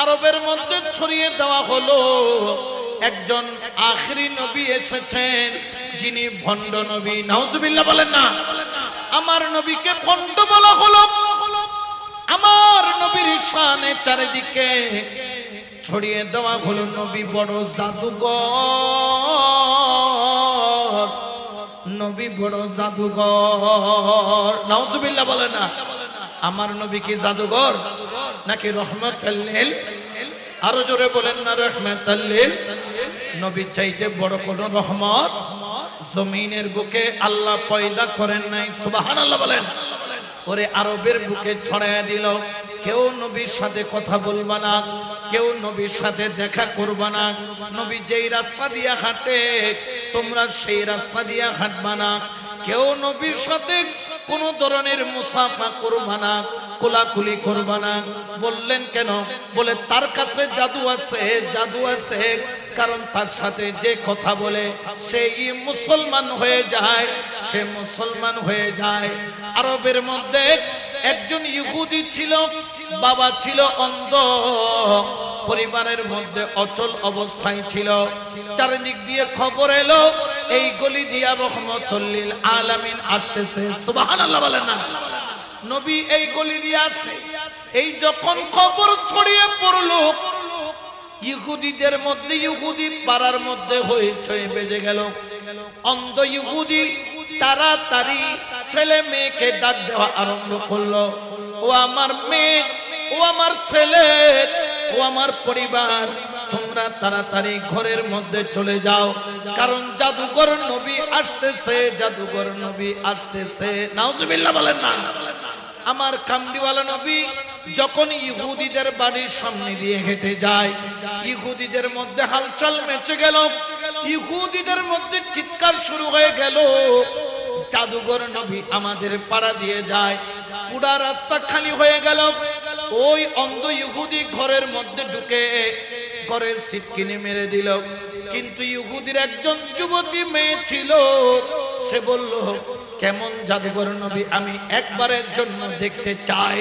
আরবের মধ্যে ছড়িয়ে দেওয়া হলো একজন আখেরি নবী এসেছেন যিনি ভণ্ড নবী। নাউজুবিল্লাহ বলেন না। আমার নবীকে ভণ্ড বলা হলো। আমার নবীর শানে চারিদিকে ছড়িয়ে দেওয়া হলো নবী বড় জাদুকর, নবী বড় জাদুকর। নাউজুবিল্লাহ বলে না। আমার নবী কি জাদুকর নাকি রহমাতুল লিল? আরো জোরে বলেন না রহমাতুল লিল। নবী চাইতে বড় কোন রহমত জমিনের বুকে আল্লাহ পয়দা করেন নাই। সুবহানাল্লাহ বলেন। ওরে আরবের বুকে ছড়ায়া দিল, কেউ নবীর সাথে কথা বলবা না, কেউ নবীর সাথে দেখা করবা না। নবী যেই রাস্তা দিয়া হাঁটে তোমরা সেই রাস্তা দিয়া হাঁটবা না। কেউ নবীর সাথে কোন ধরনের মুসাফা করবা না, কোলাকুলি করবা না। বললেন কেন? বলে তার কাছে জাদু আছে, জাদু আছে। কারণ তার সাথে যে কথা বলে সেই মুসলমান হয়ে যায়, সে মুসলমান হয়ে যায়। আরবের মধ্যে একজন ইহুদি ছিল, বাবা ছিল অন্ধ, পরিবারের মধ্যে অচল অবস্থায় ছিল। চারিদিক দিয়ে খবর এলো এই গলি দিয়া রহমাতুল লিল আলামিন আসতেছে। সুবহানাল্লাহ বলেন না। নবী এই গলি দিয়ে আসে। এই যখন খবর ছড়িয়ে পড়লো ইহুদিদের মধ্যে, ইহুদি পাড়ার মধ্যে হইচই বেজে গেল। অন্ধ ইহুদি তাড়াতাড়ি ছেলে মেয়েকে ডাক দেওয়া আরম্ভ করলো। ও আমার মেয়ে, ও আমার ছেলে, ও আমার পরিবার, তোমরা তাড়াতাড়ি ঘরের মধ্যে চলে যাও, কারণ জাদুকর নবী আসতেছে, জাদুকর নবী আসতেছে। নাউজুবিল্লাহ বলেন না। আমার কামড়িওয়ালা নবী যখন ইহুদিদের বাড়ির সামনে দিয়ে হেঁটে যায়, ইহুদিদের মধ্যে হালচাল মেচে গেল, ইহুদিদের মধ্যে চিৎকার শুরু হয়ে গেল, জাদুকর নবী আমাদের পাড়া দিয়ে যায়। পুরা রাস্তা খালি হয়ে গেল। ওই অন্ধ ইহুদি ঘরের মধ্যে ঢুকে ঘরের সিটকিনি মেরে দিল। কিন্তু ইহুদির একজন যুবতী মেয়ে ছিল, সে বলল, কেমন জাদুকর নবী আমি একবারের জন্য দেখতে চাই।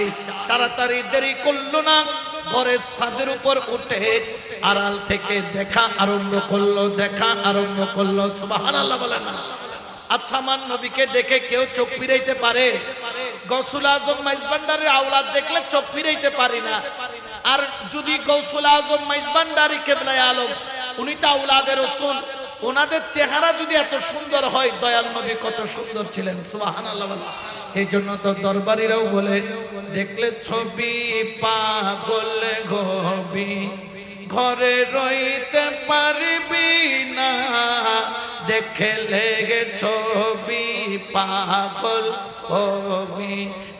তাড়াতাড়ি দেরি করলো না, ঘরের ছাদের উপর উঠে আড়াল থেকে দেখা আরম্ভ করলো, দেখা আরম্ভ করলো। সুবহানাল্লাহ বলেন না। আচ্ছা, আমার নবীকে দেখে কেউ চোখ ফিরাইতে পারে? গৌসুল আজম মাইজভান্ডারের আওলাদ দেখলে চোখ ফিরাইতে পারি না। আর যদি গৌসুল আজম মাইজভান্ডারি কেবলায়ে আলম, উনি তো আওলাদের রাসূল, ওনাদের চেহারা যদি এত সুন্দর হয়, দয়াল নবী কত সুন্দর ছিলেন। সুবহানাল্লাহ। এই জন্য তো দরবারিরাও বলে, দেখলে ছবি পাগল হবি, ঘরে রইতে পারবি না, দেখলে ছবি পাগল হবি,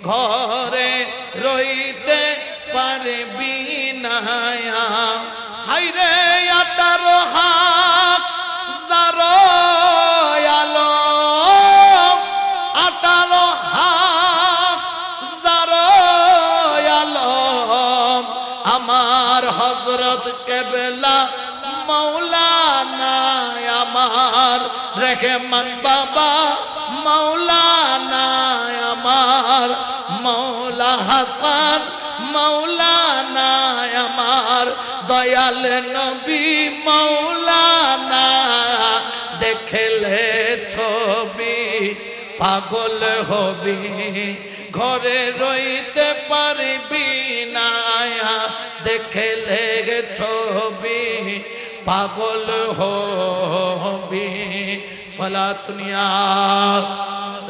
ঘরে রইতে পারবি না। হাইরে 18 হাত যারো আলো, 18 হাত যারো আলো, আমার হযরত কেবলা মাওলানা, আমার রেহমান বাবা মাওলানা, আমার মৌলা হাসান মাওলানা, আমার দয়াল নবী মাওলানা, দেখলে ছবি পাগল হবি, ঘরে রইতে পারবি না, দেখলে ছবি পাগল হবি। সালাতুন ইয়া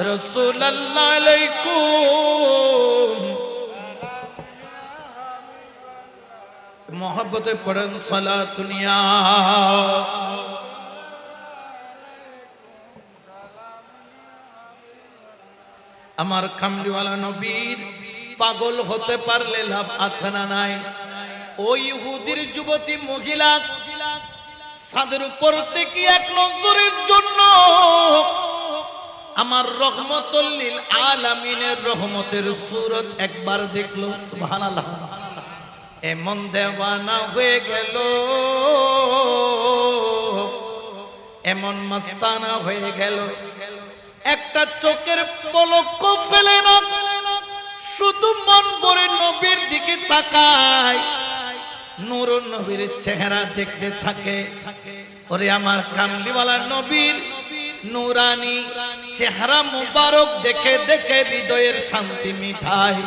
রাসূলুল্লাহ আলাইকুম, মোহব্বতে পড়েন সালাতুন ইয়া। আমার কামলিওয়ালা নবীর পাগল হতে পারলে লাভ আছে না নাই? ওই ইহুদির যুবতী মহিলা ছাদের উপর থেকে এক নজরের জন্য আমার রহমাতুল লিল আলামিনের রহমতের সূরত একবার দেখলো। সুবহানাল্লাহ। এমন দেওয়ানা হয়ে গেল, এমন মস্তানা হয়ে গেল, একটা চোখের পলক ফেলে না, শুধু মন ভরে নবীর দিকে তাকায়। নূরুন নবীর চেহারা দেখতে থাকে। ওরে আমার কামলিওয়ালা নবীর নূরানি চেহারা মুবারক দেখে দেখে হৃদয়ের শান্তি মিঠায়।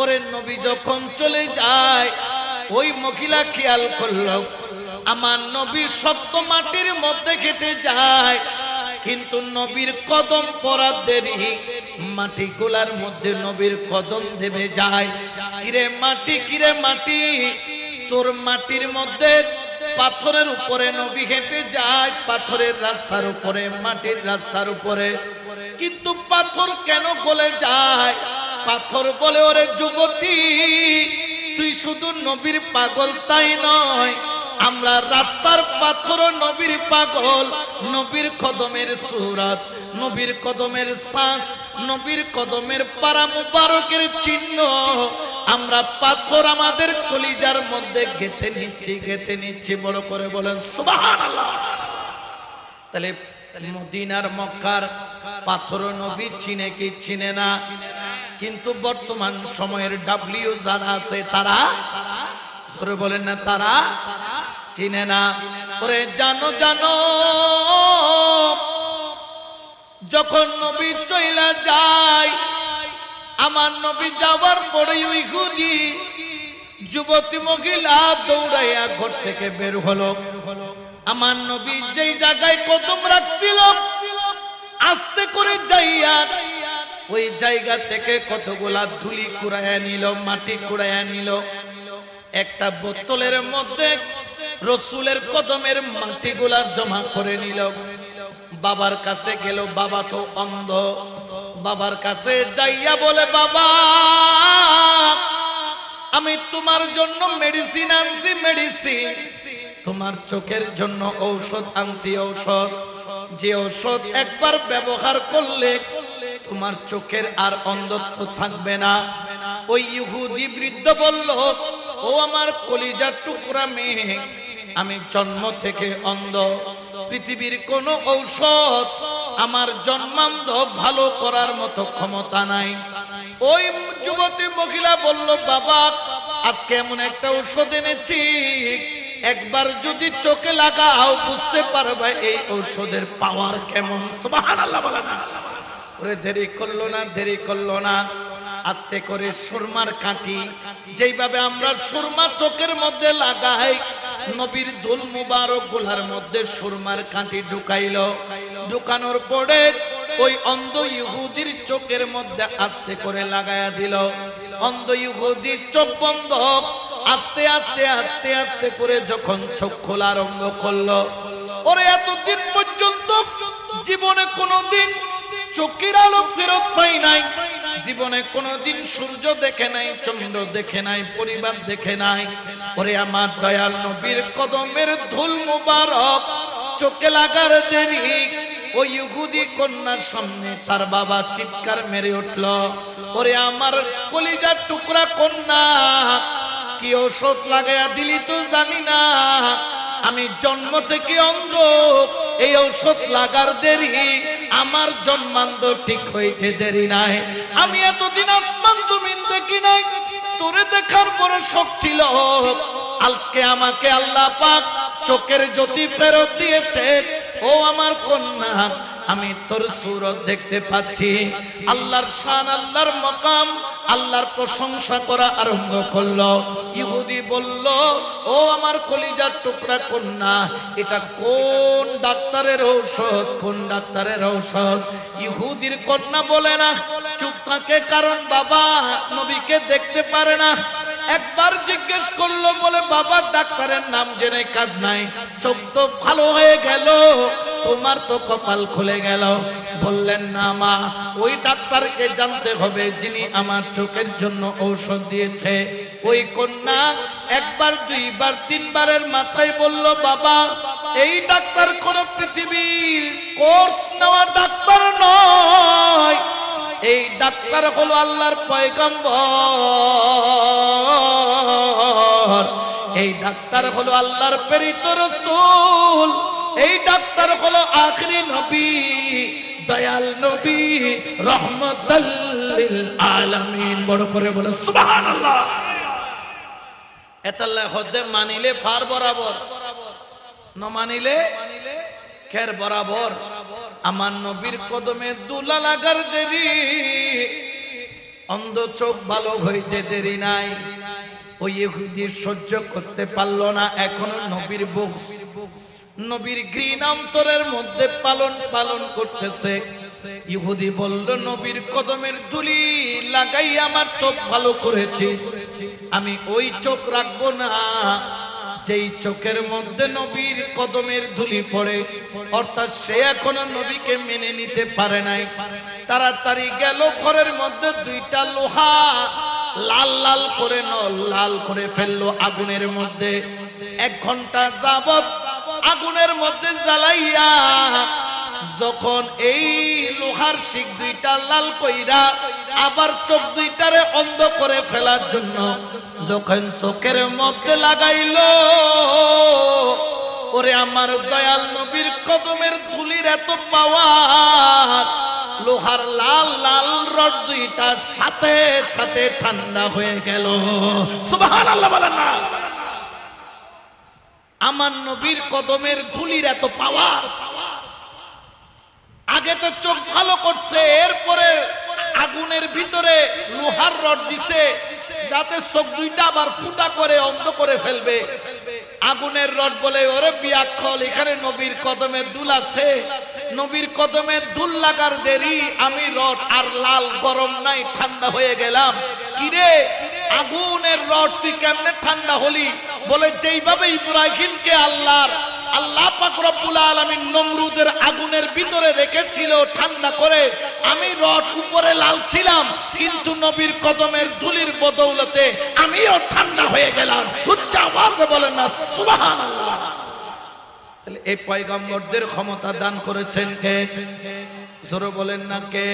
ওরে নবী যখন চলে যায়, ওই মহিলা খেয়াল করলো আমার নবী শক্ত মাটির মধ্যে হেঁটে যায়, কিন্তু নবীর কদম পড়ার দেরি, মাটিগুলার মধ্যে নবীর কদম দেবে যায়। কিরে মাটি, কিরে মাটি, তোর মাটির মধ্যে পাথরের উপরে নবী হেঁটে যায়, পাথরের রাস্তার উপরে, মাটির রাস্তার উপরে, কিন্তু পাথর কেন গলে যায়? পাথর বলে, ওরে যুবতী, তুই শুধু নবীর পাগল তাই নয়, আমরা রাস্তার পাথর নবীর পাগল। নবীর কদমের সুরাত, নবীর কদমের শ্বাস, নবীর কদমের পারা মুবারকের চিহ্ন আমরা পাথর আমাদের কলিজার মধ্যে গেঁথে নিচ্ছি, গেঁথে নিচ্ছি। বড় করে বলেন সুবহানাল্লাহ। তাহলে মদিনার মক্কার পাথর নবী চিনে কি চিনে না? কিন্তু বর্তমান সময়ের ডাব্লিউ যারা আছে তারা জোরে বলেন না, তারা চিনে না। ওরে জানো জানো, যখন নবী চইলা যায়, আমার নবী যাওয়ার পরে ওই ইহুদি যুবতী মহিলা দৌড়াইয়া ঘর থেকে বের হলো। আমার নবী যেই জায়গায় কদম রাখছিল, আস্তে করে যাইয়া ওই জায়গা থেকে কতগুলা ধুলি কুড়াইয়া নিল, মাটি কুড়াইয়া নিল। একটা বোতলের মধ্যে রসুলের কদমের মাটিগুলা জমা করে নিল। বাবার কাছে গেল, বাবা তো অন্ধ। বাবার কাছে যাইয়া বলে, বাবা আমি তোমার জন্য মেডিসিন আনছি, মেডিসিন, তোমার চোখের জন্য ঔষধ আনছি, ঔষধ, যে ঔষধ একবার ব্যবহার করলে তোমার চোখের আর অন্ধত্ব থাকবে না। ওই ইহুদি বৃদ্ধ বলল, ও আমার কলিজার টুকরা মেয়ে, আমি জন্ম থেকে অন্ধ, পৃথিবীর কোন ঔষধ আমার জন্মান্ধ ভালো করার মতো ক্ষমতা নাই। ওই যুবতী মহিলা বলল, বাবা আজকে এমন একটা ঔষধ এনেছি, একবার যদি চোখে লাগাও বুঝতে পারবে এই ঔষধের পাওয়ার কেমন। সুবহানাল্লাহ বলে না। ওরে দেরি করলো না, দেরি করলো না, আস্তে করে সুরমার কাঠি, যেইভাবে আমরা সুরমা চোখের মধ্যে লাগাই, নবীর দুল মুবারক গুলার মধ্যে সুরমার কাঠি ঢুকাইল। ঢুকানোর পরে ওই অন্ধ ইহুদির চোখের মধ্যে আস্তে করে লাগায়া দিল। অন্ধ ইহুদি চোখ বন্ধ, আস্তে আস্তে আস্তে আস্তে করে যখন চোখ খোলা আরম্ভ করলো, ওরে এতদিন পর্যন্ত জীবনে কোনোদিন চোখের আলো ফেরত পাই নাই, জীবনে কোনোদিন সূর্য দেখে নাই, চন্দ্র দেখে নাই, পরিবার দেখে নাই। ওরে আমার দয়াল নবীর কদমের ধুল মুবারক চোখে লাগার দেরি, ওই ইহুদি কন্যার সামনে তার বাবা চিৎকার মেরে উঠল, ওরে আমার কলিজার টুকরা কন্যা, কি ঔষধ লাগাইয়া দিলি তো জানি না, আমি জন্ম থেকে অন্ধ, এই ঔষধ লাগার দেরি, আমার জন্মান্ধ ঠিক হইতে দেরি নাই। আমি এতদিন আসমান জমিন দেখি নাই, তোরে দেখার বড় শখ ছিল, আজকে আমাকে আল্লাহ পাক চোখের জ্যোতি ফেরত দিয়েছে। ও আমার কন্যা, আমি তোর সুরত দেখতে পাচ্ছি। আল্লাহর শান, আল্লাহর মাকাম, আল্লাহর প্রশংসা করা আরম্ভ করলো। ইহুদি বলল, ও আমার কলিজার টুকরা কন্যা, এটা কোন ডাক্তারের ঔষধ, কোন ডাক্তারের ঔষধ? ইহুদির কন্যা বলে না, চুপ থাকে, কারণ বাবা নবীকে দেখতে পারে না। একবার জিজ্ঞেস করলো, বলে বাবা ডাক্তারের নাম জেনে কাজ নাই, চোখ তো ভালো হয়ে গেল, তোমার তো কপাল খুলে গেল। বললেন, না মা, ওই ডাক্তারকে জানতে হবে যিনি আমার চোখের জন্য ঔষধ দিয়েছে। ওই কন্যা একবার, দুইবার, তিনবারের মাথায় বলল, বাবা এই ডাক্তার কোন পৃথিবীর কোর্স নেওয়া ডাক্তার নয়, এই ডাক্তার হলো আল্লাহর পয়গম্বর, এই ডাক্তার হলো আল্লাহর প্রেরিত রাসূল, এই ডাক্তার হলো আখিরি নবী, দয়াল নবী, রহমাতাল লিল আলামিন। বড় করে বলো সুবহানাল্লাহ। এতাল্লাহ হদ্দে মানিলে ফার বরাবর, ন মানিলে খের বরাবর। আমার নবীর কদমে দুলা লাগার দেরি, অন্ধ চোখ ভালো হইতে দেরি নাই। ওই ইহুদি সহ্য করতে পারলো না, এখনো নবীর বুক, নবীর ঘৃণ অন্তরের মধ্যে পালন করতেছে। ইহুদি বলল, নবীর কদমের ধুলি লাগাই আমার চোখ ভালো করেছে, আমি ওই চোখ রাখবো না যেই চোখের মধ্যে নবীর কদমের ধুলি পড়ে। অর্থাৎ সে এখনো নবীকে মেনে নিতে পারে নাই। তাড়াতাড়ি গেল ঘরের মধ্যে দুইটা লোহা লাল লাল করে লাল করে ফেললো আগুনের মধ্যে। 1 ঘন্টা যাবত আগুনের মধ্যে জ্বালাইয়া যখন এই লোহার শিক দুইটা লাল কইরা আবার চোখ দুইটারে অন্ধ করে ফেলার জন্য যখন চোখের মধ্যে লাগাইলো, ওরে আমার দয়াল নবীর কদমের ধুলির এত পাওয়ার, লোহার লাল লাল রড দুইটা সাথে সাথে ঠান্ডা হয়ে গেল। সুবহানাল্লাহ বলেন না। আমার নবীর কদমের ধুলির এত পাওয়ার। আগে তো চোখ ভালো করছে, এরপরে আগুনের ভিতরে লোহার রড দিছে যাতে চোখ দুইটা আবার ফুটা করে অন্ধ করে ফেলবে। আগুনের রড বলে, ওরে বিয়াক্ষল, এখানে নবীর কদমের দুল আছে, নবীর কদমের দুল লাগার দেরি, আমি রড আর লাল গরম নাই, ঠান্ডা হয়ে গেলাম। কিরে আগুনের রড তুই কেমনে ঠান্ডা হলি? বলে, যেইভাবে ইব্রাহিমকে আল্লাহ পাক রব্বুল আলামিন নমরুদের আগুনের ভিতরে রেখেছিল ঠান্ডা করে, আমি রড উপরে লাল ছিলাম, কিন্তু নবীর কদমের ধুলির বদৌলতে আমিও ঠান্ডা হয়ে গেলাম। উচ্চ আওয়াজে বলেন না সুবহানাল্লাহ। তাহলে এই পয়গম্বরদের ক্ষমতা দান করেছেন কে? জোরে বলেন না কে?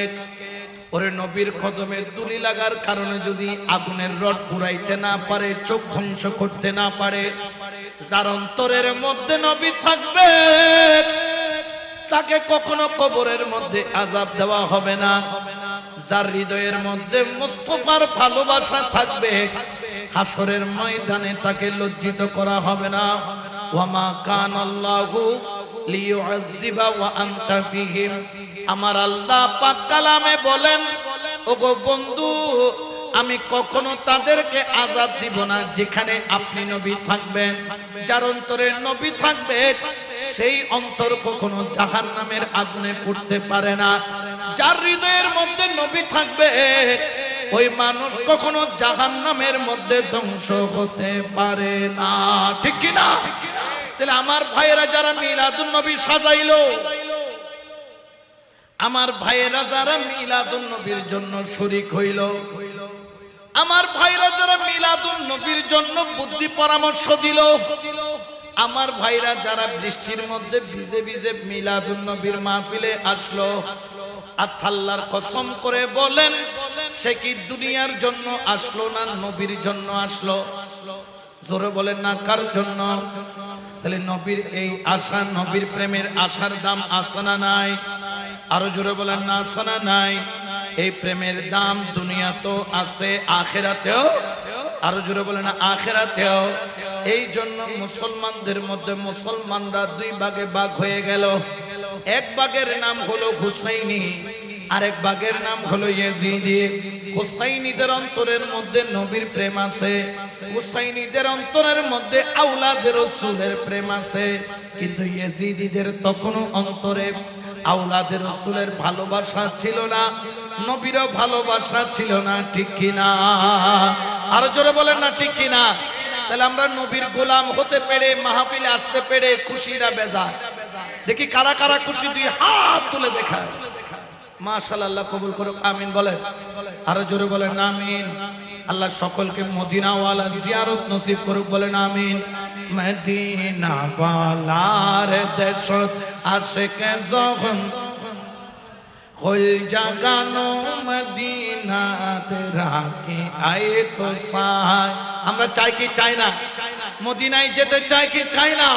ওরে নবীর কদমের ধুলি লাগার কারণে যদি আগুনের রড পুরাইতে না পারে, চোখ ধ্বংস করতে না পারে, যার অন্তরের মধ্যে নবী থাকবে তাকে কখনো কবরের মধ্যে আযাব দেওয়া হবে না। যার হৃদয়ের মধ্যে মুস্তাফার ভালোবাসা থাকবে, হাসরের ময়দানে তাকে লজ্জিত করা হবে না। ওয়ামা কানাল্লাহু লিয়ুযিবা ওয়া আনতা ফীহিম। আমার আল্লাহ পাক কালামে বলেন, ওগো বন্ধু, আমি কখনো তাদেরকে আযাব দিব না যেখানে আপনি নবী থাকবেন। যার অন্তরে নবী থাকবে সেই অন্তর কখনো জাহান্নামের আগুনে পুড়তে পারে না। যার হৃদয়ের মধ্যে নবী থাকবে ওই মানুষ কখনো জাহান্নামের মধ্যে ধ্বংস হতে পারে না। ঠিক কি না? তাহলে আমার ভাইয়েরা যারা মিলাদুন নবী সাজাইলো, আমার ভাইয়েরা যারা মিলাদুন নবীর জন্য শরীক হইল, আমার ভাইরা যারা মিলাদুন নবীর জন্য বুদ্ধি পরামর্শ দিল, আমার ভাইরা যারা বৃষ্টির মধ্যে ভিজে ভিজে মিলাদুন নবীর মাহফিলে আসলো, আচ্ছা আল্লাহর কসম করে বলেন, সে কি দুনিয়ার জন্য আসলো না নবীর জন্য আসলো? জোরে বলেন না কার জন্য? তাহলে নবীর এই আশা, নবীর প্রেমের আশার দাম আছে না নাই? আরো জোরে বলেন না আছে না নাই? এই প্রেমের দাম দুনিয়াতেও আছে, আখিরাতেও। আরো জোরে বলেন না আখিরাতেও। এই জন্য মুসলমানদের মধ্যে মুসলমানরা 2 ভাগে ভাগ হয়ে গেল। এক ভাগের নাম হলো হুসাইনি, আরেক ভাগের নাম হলো ইয়েজিদি। হুসাইনিদের অন্তরের মধ্যে নবীর প্রেম আছে, হুসাইনিদের অন্তরের মধ্যে আওলাদের রাসূলের প্রেম আছে, কিন্তু ইয়েজিদিদের তখনও অন্তরে আওলাদের রাসূলের ভালোবাসা ছিল না, নবীরও ভালোবাসা ছিল না। ঠিক কি না? আরো জোরে বলেন না ঠিক কি না? তাহলে আমরা নবীর গোলাম হতে পেরে, মাহফিলে আসতে পেরে খুশিরা বেজার। দেখি কারা কারা খুশি, 2 হাত তুলে দেখায়। মাশাআল্লাহ, আল্লাহ কবুল করুক, আমিন বলেন। আরো জোরে বলেন আমিন। আল্লাহ সকলকে মদিনা ওয়ালার জিয়ারত নসিব করুক, বলেন আমিন। মদিনা ওয়ালার দেশত আশিকে যখন হল জাগানো মদিনাতে রাখি আয়ে তো সায়। আমরা চাই কি চাই না? মদিনায় যেতে চাই কি চাই না?